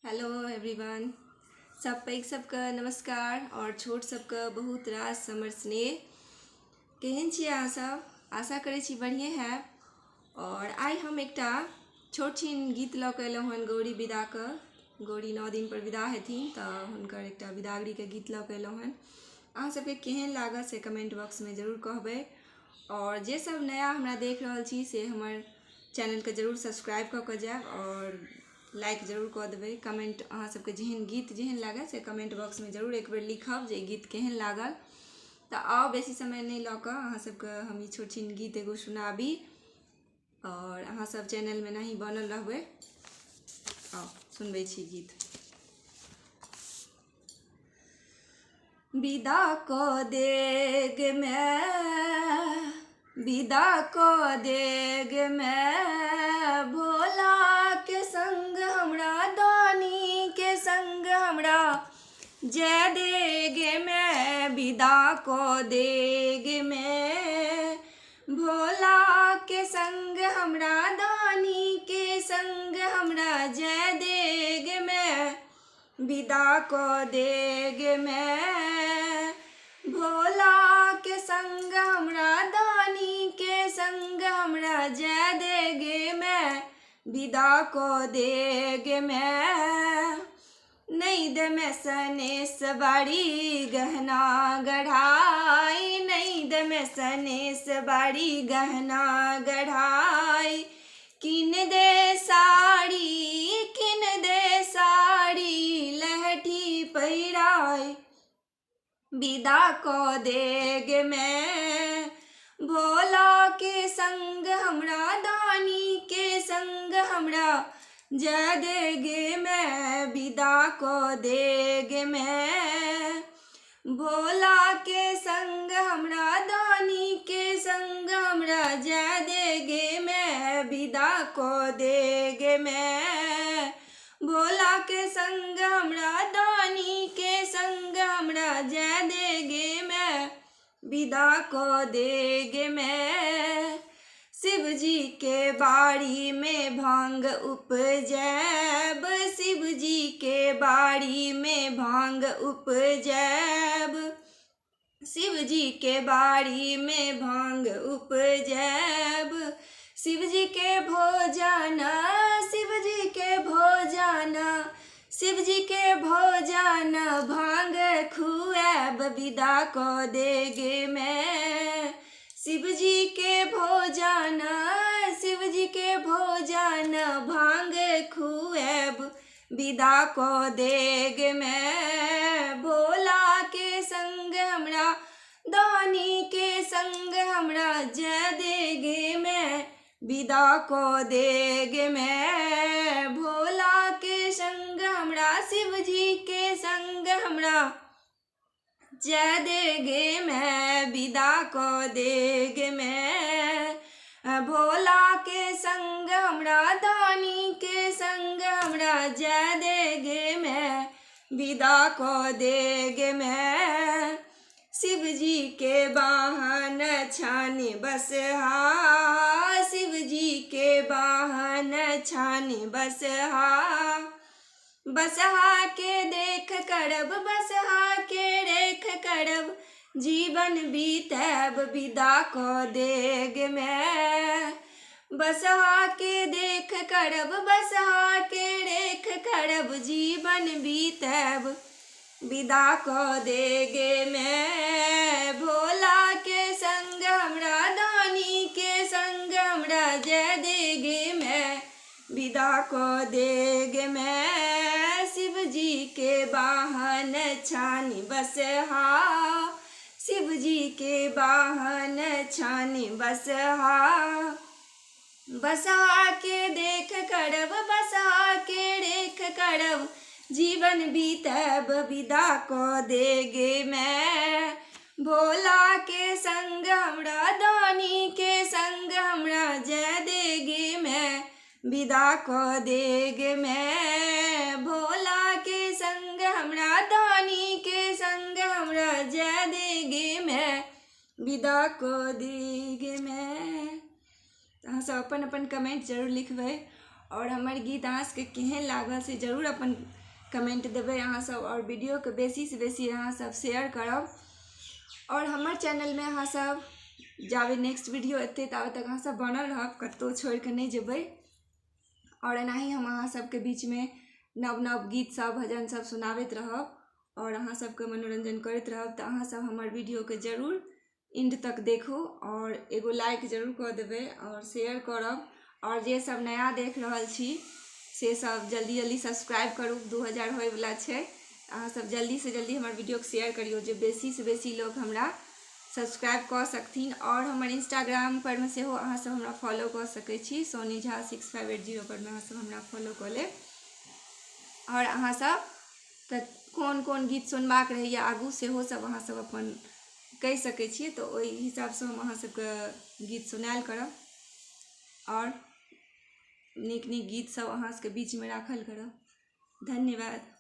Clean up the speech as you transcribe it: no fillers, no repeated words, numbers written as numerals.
Hello everyone. सब पैघ सबके नमस्कार और छोट सबके बहुत रास समर स्नेह। केहन छी अहाँ सब? आशा करै छी बढ़िए हैब। और आइ हम एकटा छोट छिन गीत लऽ कऽ अएलहुँ हन गौरी विदाके। गौरी 9 दिन पर विदा हेथिन तऽ हुनकर एकटा विदागरीके गीत लऽ कऽ अएलहुँ हन। अहाँ सबके केहन लागत से कमेंट बॉक्समे जरूर कहबै। और जे सब नया हमरा देख रहल छी से हमर चैनलके जरूर सब्सक्राइब कऽ कऽ जायब और लाइक जरूर कऽ देबै। कमेंट अहाँ सबके गीत जेहन लागै से कमेंट बॉक्समे जरूर एक बेर लिखब जे गीत केहन लागल। तऽ आउ बेसी समय नहि लऽ कऽ अहाँ सबके हम ई छोट छिन गीत एगो सुनाबी और अहाँ सब चैनलमे नहीं बनल रहबै। आउ सुनबै छी गीत। विदा कऽ देग में विदा कऽ देग में भोला के संग हमरा दानी के संग हमरा जय देग में विदा कऽ देग में भोला के संग हमरा दानी के संग हमरा जय देग में विदा कऽ देग में भोला के संग हमरा दानी के संग हमरा जय देग में विदा कऽ देग में नैद में सनेस बाड़ी गहना गढ़ाई नैद में सनेस बाड़ी गहना गढ़ाई किन दे साड़ी लहठी पहिराई विदा कऽ देग में भोला के संग हमरा दानी के संग हमरा जय देग में विदा कऽ देग में भोला के संग हमरा दानी के संग हमरा जय देग में विदा कऽ देग में भोला के संग हमरा दानी के संग हमरा जय देग में विदा कऽ देग में शिव जी के बाड़ी में भांग उपजैब शिव जी के बाड़ी में भांग उपजैब शिव जी के बाड़ी में भांग उपजैब शिव जी के भोजन शिव जी के भोजन शिव जी के भोजन भांग खुआब विदा कऽ देग में शिव जी के भोजन शिव जी के भोजन भांग खुआब विदा कऽ देग में भोला के संग हमरा दानी के संग हमरा जय देग में विदा कऽ देग में भोला के संग हमरा शिव जी के संग हमरा जय देग में विदा कऽ देग में भोला के संग हमरा दानी के संग हमरा जय देग में विदा कऽ देग में शिव जी के वाहन छानी बसहा शिव जी के वाहन छानी बसहा के देख करब बसहा के रेख करब जीवन बीतैब विदा कऽ देग में बसहा के देख करब बसहा के रेख करब जीवन बीतैब विदा कऽ देग में भोला के संग हमरा दानी के संग हमरा जय देग में विदा कऽ देग में शिव जी के वाहन छानी बसहा शिव जी के वाहन छानी बसहा के देख करब बसहा के रेख करब जीवन बीतैब विदा कऽ देग में भोला के संग हमरा दानी के संग हमरा जय देग में विदा कऽ देग में भोला के संग हमरा दानी के संग हमरा जय देग में विदा कऽ देग में। अहाँ सब अपन अपन कमेंट जरूर लिखबै और हमर गीत अहाँ सबके केहन लागल से जरूर अपन कमेंट देबै अहाँ सब, और वीडियो के बेसी से बेसी अहाँ सब शेयर करब। और हमर चैनल में अहाँ सब जाबे नेक्स्ट वीडियो एतै ताबे तक अहाँ सब बनल रहब, कतौ छोड़ के नहीं जेबै। और एनाही हम अहाँ सबके बीच में नव नव गीत सब भजन सब सुनाबैत रहब और अहाँ सबके मनोरंजन करैत रहब। तो अहाँ सब हमर वीडियो के जरूर इंड तक देखू और एगो लाइक जरूर कर देबै और शेयर करब। और जे सब नया देख रहल छी से सब जल्दी जल्दी सब्सक्राइब करू, 2000 होयवला छै। अहाँ सब जल्दी से जल्दी हमर वीडियो के शेयर करियो जे बेसी से बेसी लोग हमरा सब्सक्राइब कर सकथिन। और हमर इंस्टाग्राम पर में सेहो अहाँ सब हमरा फॉलो कर सकै छी, सोनी झा 6580 पर में अहाँ सब हमरा फॉलो कर लेब। और अहाँ सब कोन कोन गीत सुनबाक रहैया आगू सेहो सब अहाँ सब अपन कहि सकै छियै, तो ओहि हिसाब से हम अहाँ सबके गीत सुनायल करब और नीक नीक गीत सब अहाँ सबके बीच में राखल करब। धन्यवाद।